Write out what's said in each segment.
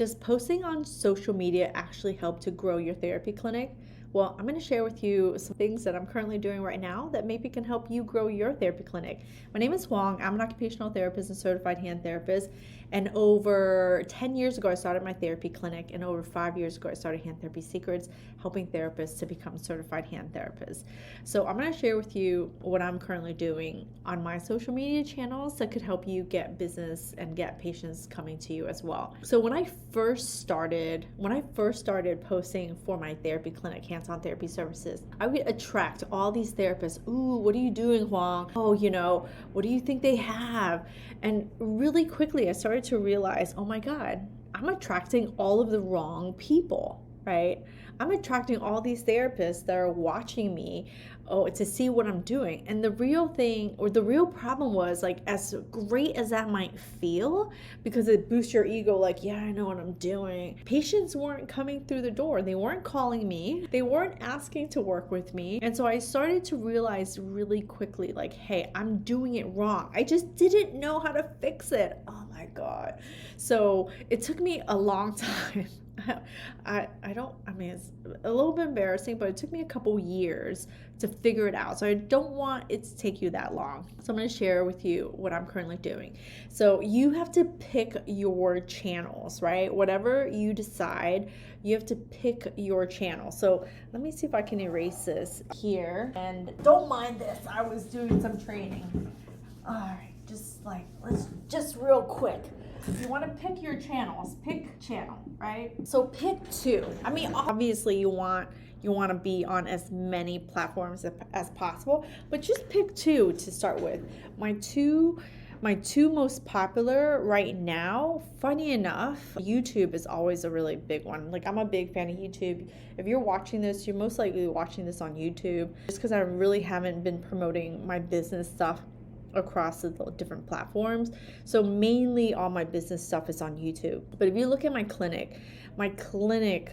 Does posting on social media actually help to grow your therapy clinic? Well, I'm going to share with you some things that I'm currently doing right now that maybe can help you grow your therapy clinic. My name is Huang. I'm an occupational therapist and certified hand therapist. And over 10 years ago, I started my therapy clinic. And over 5 years ago, I started Hand Therapy Secrets, helping therapists to become certified hand therapists. So I'm going to share with you what I'm currently doing on my social media channels that could help you get business and get patients coming to you as well. So when I first started posting for my therapy clinic, hands-on therapy services, I would attract all these therapists. Ooh, what are you doing, Huang? Oh, what do you think they have? And really quickly, I started to realize, oh my God, I'm attracting all of the wrong people, right? I'm attracting all these therapists that are watching me to see what I'm doing. And the real thing, or the real problem was, like, as great as that might feel, because it boosts your ego, like, yeah, I know what I'm doing. Patients weren't coming through the door. They weren't calling me. They weren't asking to work with me. And so I started to realize really quickly, like, hey, I'm doing it wrong. I just didn't know how to fix it. Oh my God. So it took me a long time. It's a little bit embarrassing, but it took me a couple years to figure it out. So I don't want it to take you that long. So I'm going to share with you what I'm currently doing. So you have to pick your channels, right? Whatever you decide, you have to pick your channel. So let me see if I can erase this here. And don't mind this. I was doing some training. All right, let's just real quick. You want to pick your channels. Pick channel, right? So pick two. I mean, obviously you want to be on as many platforms as possible, but just pick two to start with. My two most popular right now, funny enough, YouTube is always a really big one. Like, I'm a big fan of YouTube. If you're watching this, you're most likely watching this on YouTube, just because I really haven't been promoting my business stuff across the different platforms. So mainly all my business stuff is on YouTube. But if you look at my clinic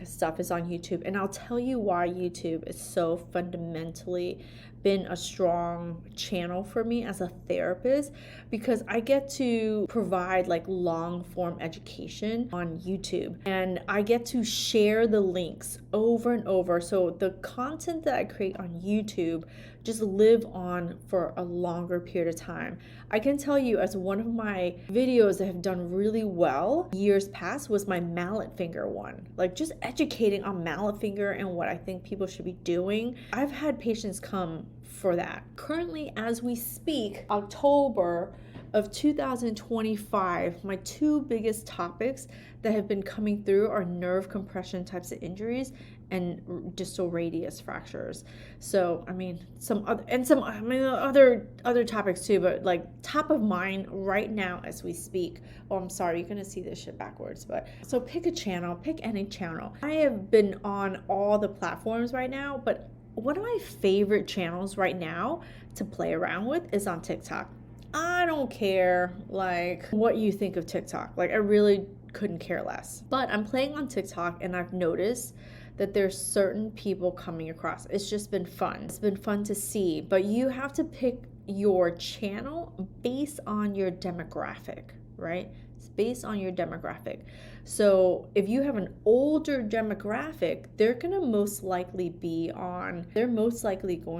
stuff is on YouTube. And I'll tell you why YouTube is so fundamentally been a strong channel for me as a therapist, because I get to provide like long form education on YouTube, and I get to share the links over and over. So the content that I create on YouTube just live on for a longer period of time. I can tell you, as one of my videos that have done really well years past was my mallet finger one, like just educating on mallet finger and what I think people should be doing. I've had patients come for that. Currently, as we speak, October of 2025, my two biggest topics that have been coming through are nerve compression types of injuries and distal radius fractures. So I mean, other topics too, but like top of mind right now as we speak. Oh, I'm sorry, you're gonna see this shit backwards, but so pick a channel, pick any channel. I have been on all the platforms right now, but one of my favorite channels right now to play around with is on TikTok. I don't care like what you think of TikTok. Like, I really couldn't care less. But I'm playing on TikTok, and I've noticed that there's certain people coming across. It's just been fun. It's been fun to see. But you have to pick your channel based on your demographic, right? It's based on your demographic. So if you have an older demographic, they're most likely going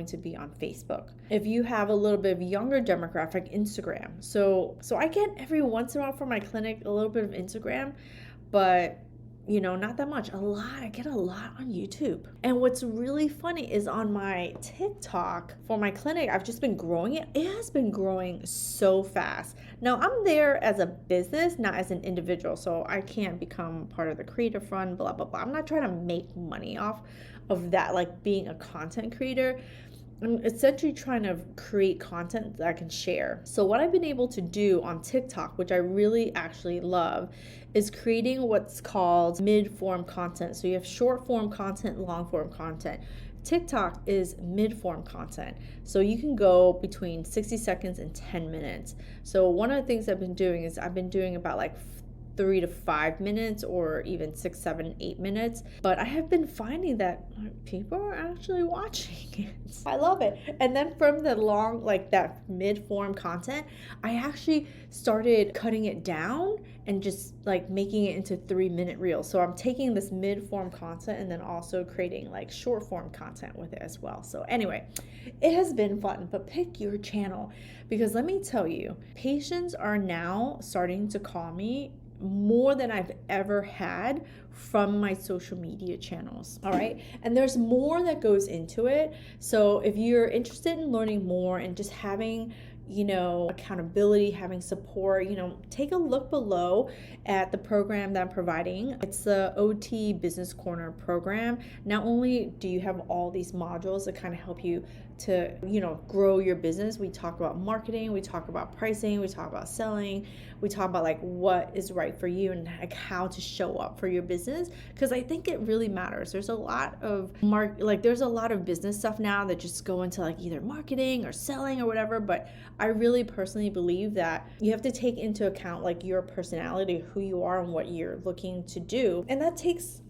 to be on Facebook. If you have a little bit of younger demographic, Instagram. So I get every once in a while for my clinic a little bit of Instagram, but not that much. I get a lot on YouTube. And what's really funny is on my TikTok for my clinic, I've just been growing it. It has been growing so fast. Now, I'm there as a business, not as an individual, so I can't become part of the creative fund, blah, blah, blah. I'm not trying to make money off of that, like being a content creator. I'm essentially trying to create content that I can share. So what I've been able to do on TikTok, which I really actually love, is creating what's called mid-form content. So you have short-form content, long-form content. TikTok is mid-form content. So you can go between 60 seconds and 10 minutes. So one of the things I've been doing is I've been doing about like 3 to 5 minutes or even 6, 7, 8 minutes. But I have been finding that people are actually watching it. I love it. And then from the long, like that mid-form content, I actually started cutting it down and just like making it into 3-minute reels. So I'm taking this mid-form content and then also creating like short-form content with it as well. So anyway, it has been fun, but pick your channel, because let me tell you, patients are now starting to call me more than I've ever had from my social media channels. All right. And there's more that goes into it. So if you're interested in learning more and just having, accountability, having support, take a look below at the program that I'm providing. It's the OT Business Corner program. Not only do you have all these modules that kind of help you to, grow your business. We talk about marketing, we talk about pricing, we talk about selling, we talk about like what is right for you and like how to show up for your business. Because I think it really matters. There's a lot of there's a lot of business stuff now that just go into like either marketing or selling or whatever. But I really personally believe that you have to take into account like your personality, who you are, and what you're looking to do. And that takes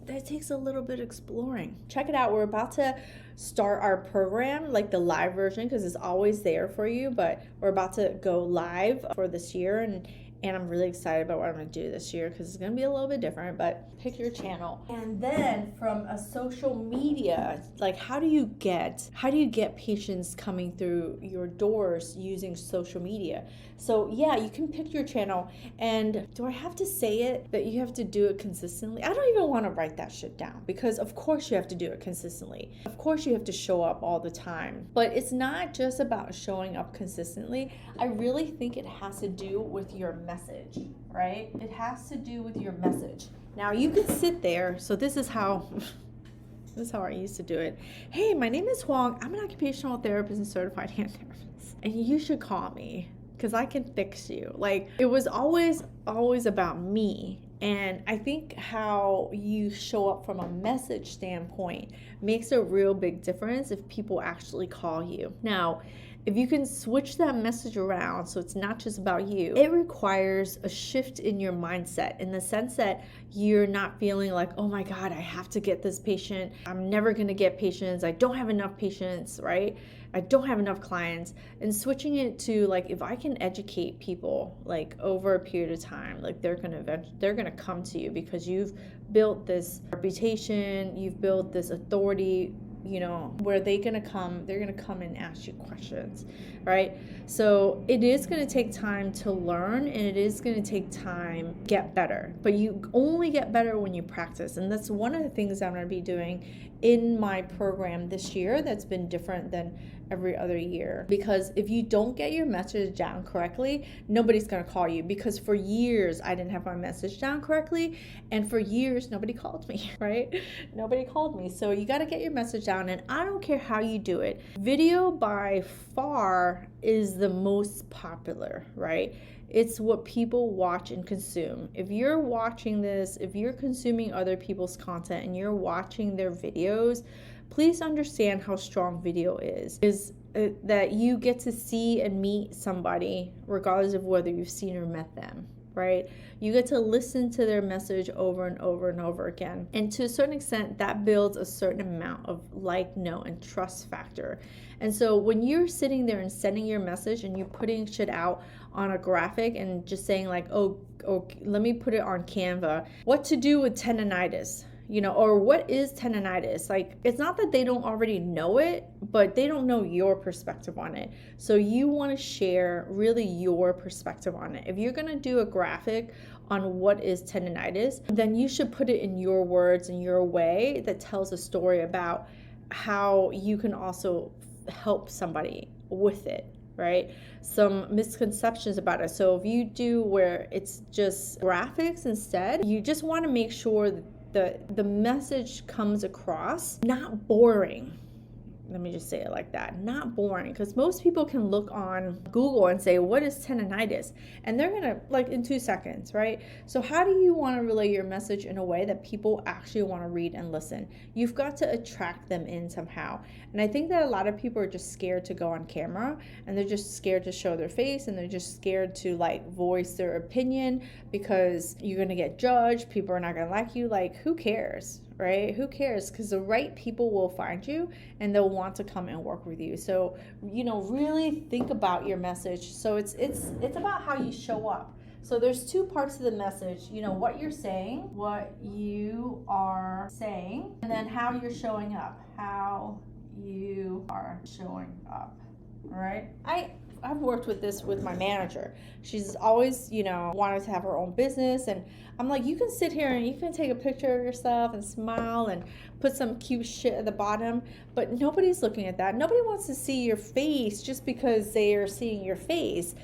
a little bit exploring. Check it out. We're about to start our program, like the live version, because it's always there for you, but we're about to go live for this year, and I'm really excited about what I'm going to do this year because it's going to be a little bit different. But pick your channel. And then from a social media, like how do you get patients coming through your doors using social media? So yeah, you can pick your channel. And do I have to say it that you have to do it consistently? I don't even want to write that shit down, because of course you have to do it consistently. Of course you have to show up all the time. But it's not just about showing up consistently. I really think it has to do with your message, right? It has to do with your message. Now you can sit there. So this is how I used to do it. Hey, my name is Huang. I'm an occupational therapist and certified hand therapist. And you should call me because I can fix you. Like, it was always about me. And I think how you show up from a message standpoint makes a real big difference if people actually call you. Now, if you can switch that message around so it's not just about you, it requires a shift in your mindset, in the sense that you're not feeling like, oh my God, I have to get this patient. I'm never going to get patients. I don't have enough patients, right? I don't have enough clients. And switching it to like, if I can educate people like over a period of time, like they're going to come to you because you've built this reputation, you've built this authority, where they're gonna come and ask you questions, right? So it is gonna take time to learn, and it is gonna take time to get better, but you only get better when you practice. And that's one of the things I'm gonna be doing in my program this year that's been different than every other year. Because if you don't get your message down correctly, nobody's gonna call you. Because for years I didn't have my message down correctly, and for years nobody called me, right? Nobody called me. So you got to get your message down, and I don't care how you do it. Video by far is the most popular, right? It's what people watch and consume. If you're watching this, if you're consuming other people's content and you're watching their videos, please understand how strong video is that you get to see and meet somebody regardless of whether you've seen or met them, right? You get to listen to their message over and over and over again. And to a certain extent, that builds a certain amount of like, know, and trust factor. And so when you're sitting there and sending your message and you're putting shit out on a graphic and just saying like, oh, let me put it on Canva, what to do with tendonitis, or what is tendonitis? Like, it's not that they don't already know it, but they don't know your perspective on it. So you want to share really your perspective on it. If you're going to do a graphic on what is tendonitis, then you should put it in your words and your way that tells a story about how you can also help somebody with it, right? Some misconceptions about it. So if you do where it's just graphics instead, you just want to make sure that the message comes across not boring, let me just say it like that, not boring, because most people can look on Google and say, what is tendonitis? And they're gonna, like, in 2 seconds, right? So how do you want to relay your message in a way that people actually want to read and listen? You've got to attract them in somehow. And I think that a lot of people are just scared to go on camera, and they're just scared to show their face, and they're just scared to, like, voice their opinion because you're gonna get judged, people are not gonna like you. Like, who cares? Right? Who cares? Because the right people will find you and they'll want to come and work with you. So, really think about your message. So it's about how you show up. So there's 2 parts of the message, what you are saying, and then how you're showing up. How you are showing up. All right? I've worked with this with my manager. She's always, wanted to have her own business. And I'm like, you can sit here and you can take a picture of yourself and smile and put some cute shit at the bottom, but nobody's looking at that. Nobody wants to see your face just because they are seeing your face.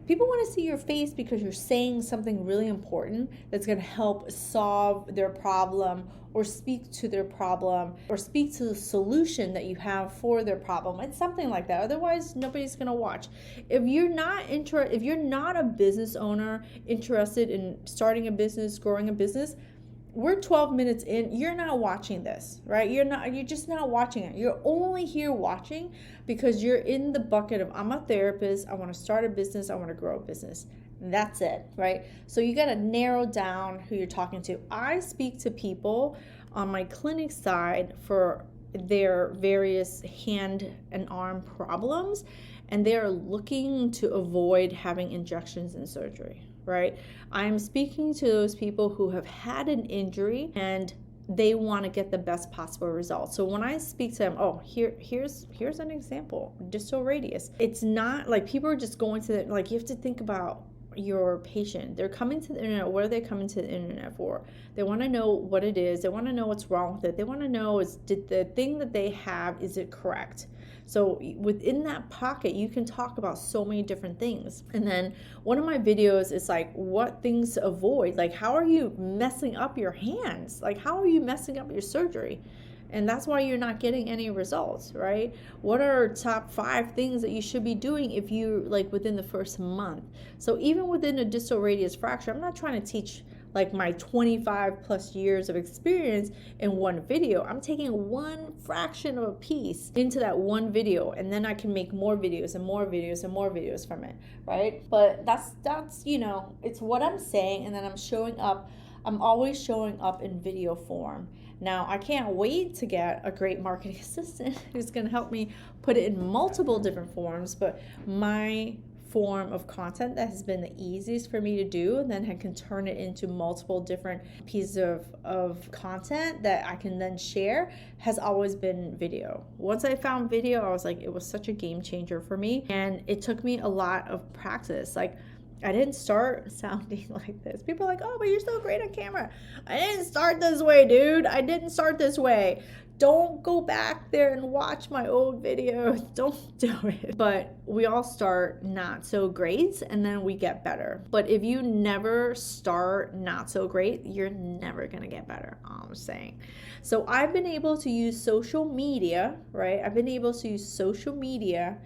People want to see your face because you're saying something really important that's going to help solve their problem, or speak to their problem, or speak to the solution that you have for their problem. It's something like that. Otherwise, nobody's going to watch. If you're not a business owner interested in starting a business, growing a business, we're 12 minutes in, you're not watching this, right? You're just not watching it. You're only here watching because you're in the bucket of, I'm a therapist, I want to start a business, I want to grow a business. That's it, right? So you got to narrow down who you're talking to. I speak to people on my clinic side for their various hand and arm problems, and they're looking to avoid having injections and surgery, right? I'm speaking to those people who have had an injury and they want to get the best possible results. So when I speak to them, here's an example, distal radius. It's not like people are just going to you have to think about your patient. They're coming to the internet. What are they coming to the internet for? They want to know what it is. They want to know what's wrong with it. They want to know, did the thing that they have, is it correct? So within that pocket, you can talk about so many different things. And then one of my videos is like, what things to avoid? Like, how are you messing up your hands? Like, how are you messing up your surgery? And that's why you're not getting any results, right? What are top 5 things that you should be doing if you, within the first month? So even within a distal radius fracture, I'm not trying to teach my 25 plus years of experience in one video. I'm taking one fraction of a piece into that one video, and then I can make more videos and more videos and more videos from it, right? But that's it's what I'm saying, and then I'm showing up. I'm always showing up in video form. Now, I can't wait to get a great marketing assistant who's going to help me put it in multiple different forms, but my form of content that has been the easiest for me to do, and then I can turn it into multiple different pieces of content that I can then share, has always been video. Once I found video, I was like, it was such a game changer for me, and it took me a lot of practice. I didn't start sounding like this. People are like, oh, but you're so great on camera. I didn't start this way, dude. I didn't start this way. Don't go back there and watch my old videos. Don't do it. But we all start not so great, and then we get better. But if you never start not so great, you're never going to get better, I'm saying. So I've been able to use social media, right? I've been able to use social media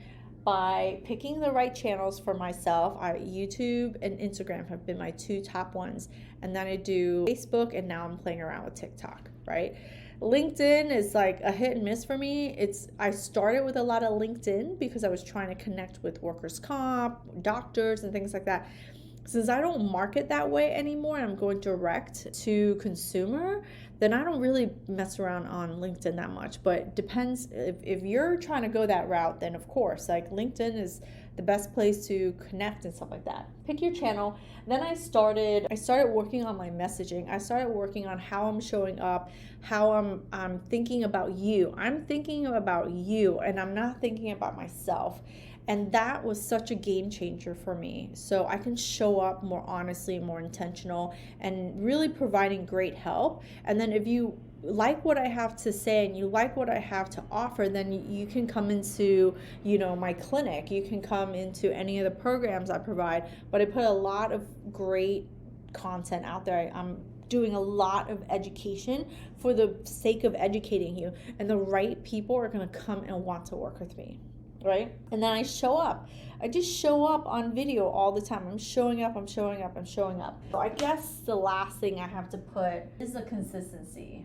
by picking the right channels for myself. YouTube and Instagram have been my 2 top ones. And then I do Facebook, and now I'm playing around with TikTok, right? LinkedIn is like a hit and miss for me. I started with a lot of LinkedIn because I was trying to connect with workers' comp, doctors, and things like that. Since I don't market that way anymore, I'm going direct to consumer, then I don't really mess around on LinkedIn that much. But depends, if you're trying to go that route, then of course, LinkedIn is the best place to connect and stuff like that. Pick your channel. Then I started working on my messaging. I started working on how I'm showing up, how I'm thinking about you. I'm thinking about you, and I'm not thinking about myself. And that was such a game changer for me. So I can show up more honestly, more intentional, and really providing great help. And then if you like what I have to say and you like what I have to offer, then you can come into, my clinic. You can come into any of the programs I provide. But I put a lot of great content out there. I'm doing a lot of education for the sake of educating you, and the right people are going to come and want to work with me, right? And then I show up. I just show up on video all the time. I'm showing up. So I guess the last thing I have to put is the consistency.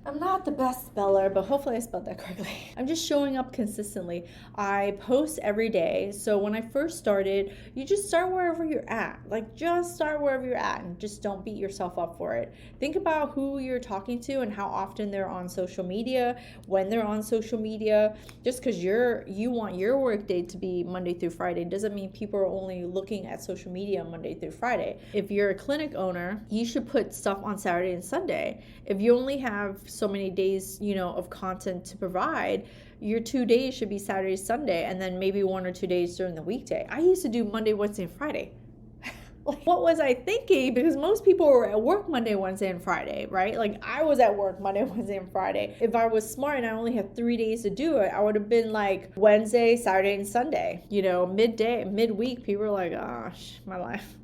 I'm not the best speller, but hopefully I spelled that correctly. I'm just showing up consistently. I post every day. So when I first started, you just start wherever you're at. Like, just start wherever you're at and just don't beat yourself up for it. Think about who you're talking to and how often they're on social media, when they're on social media. Just because you want your work day to be Monday through Friday doesn't mean people are only looking at social media Monday through Friday. If you're a clinic owner, you should put stuff on Saturday and Sunday. If you only have so many days, of content to provide, your 2 days should be Saturday, Sunday, and then maybe 1 or 2 days during the weekday. I used to do Monday, Wednesday, and Friday. Like, what was I thinking? Because most people were at work Monday, Wednesday, and Friday, right? Like, I was at work Monday, Wednesday, and Friday. If I was smart and I only had 3 days to do it, I would have been like Wednesday, Saturday, and Sunday. Midweek, people were like, gosh, my life,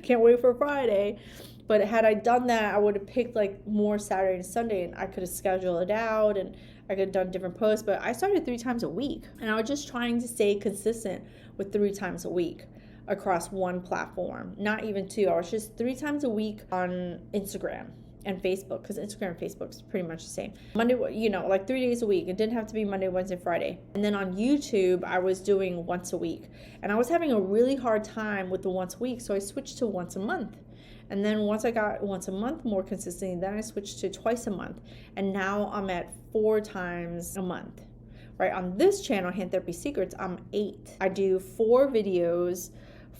can't wait for Friday. But had I done that, I would have picked like more Saturday and Sunday, and I could have scheduled it out, and I could have done different posts. But I started 3 times a week, and I was just trying to stay consistent with 3 times a week across one platform, not even 2. I was just 3 times a week on Instagram and Facebook, because Instagram and Facebook is pretty much the same. Monday, like 3 days a week. It didn't have to be Monday, Wednesday, Friday. And then on YouTube, I was doing once a week, and I was having a really hard time with the once a week, so I switched to once a month. And then once I got once a month more consistently, then I switched to twice a month. And now I'm at 4 times a month, right? On this channel, Hand Therapy Secrets, I'm 8. I do 4 videos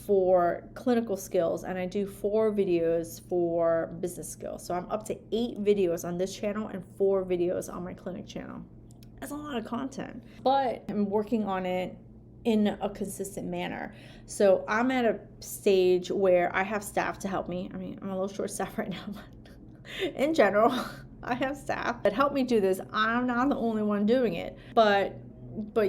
for clinical skills, and I do 4 videos for business skills. So I'm up to 8 videos on this channel and 4 videos on my clinic channel. That's a lot of content, but I'm working on it in a consistent manner. So I'm at a stage where I have staff to help me. I mean, I'm a little short staffed right now, but in general, I have staff that help me do this. I'm not the only one doing it, but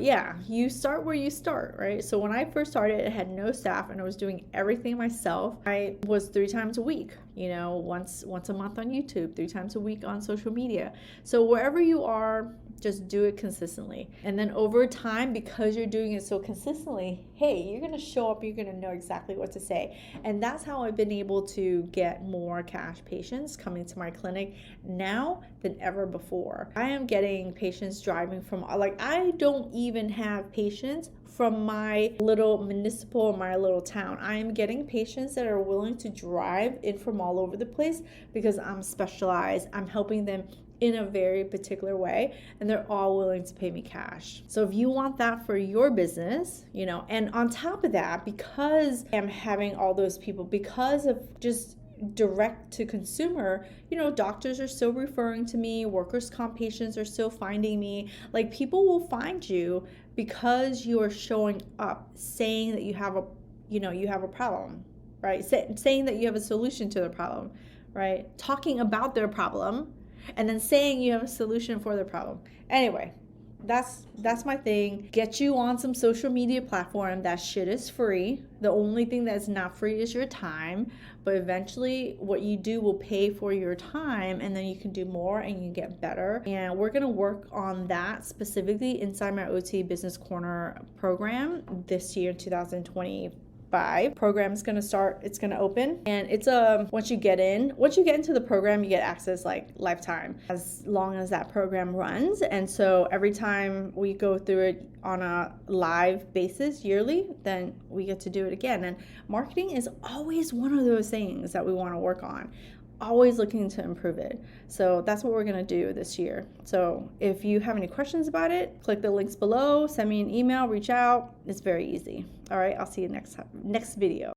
yeah, you start where you start, right? So when I first started, I had no staff and I was doing everything myself. I was 3 times a week, once a month on YouTube, 3 times a week on social media. So wherever you are, just do it consistently. And then over time, because you're doing it so consistently, hey, you're going to show up, you're going to know exactly what to say. And that's how I've been able to get more cash patients coming to my clinic now than ever before. I am getting patients driving from, I don't even have patients from my little municipal, my little town. I am getting patients that are willing to drive in from all over the place because I'm specialized. I'm helping them in a very particular way, and they're all willing to pay me cash. So if you want that for your business, and on top of that, because I'm having all those people, because of just direct to consumer, doctors are still referring to me, workers' comp patients are still finding me. Like, people will find you because you are showing up, saying that you have a problem, right? Saying that you have a solution to the problem, right? Talking about their problem, and then saying you have a solution for their problem. Anyway, that's my thing. Get you on some social media platform. That shit is free. The only thing that's not free is your time, but eventually what you do will pay for your time, and then you can do more and you can get better. And we're gonna work on that specifically inside my OT Business Corner program this year, 2025. Program's gonna start, it's gonna open, and it's once you get into the program, you get access like lifetime as long as that program runs. And so every time we go through it on a live basis yearly, then we get to do it again. And marketing is always one of those things that we want to work on, always looking to improve it. So that's what we're going to do this year. So if you have any questions about it, click the links below, send me an email, reach out. It's very easy. All right, I'll see you next video.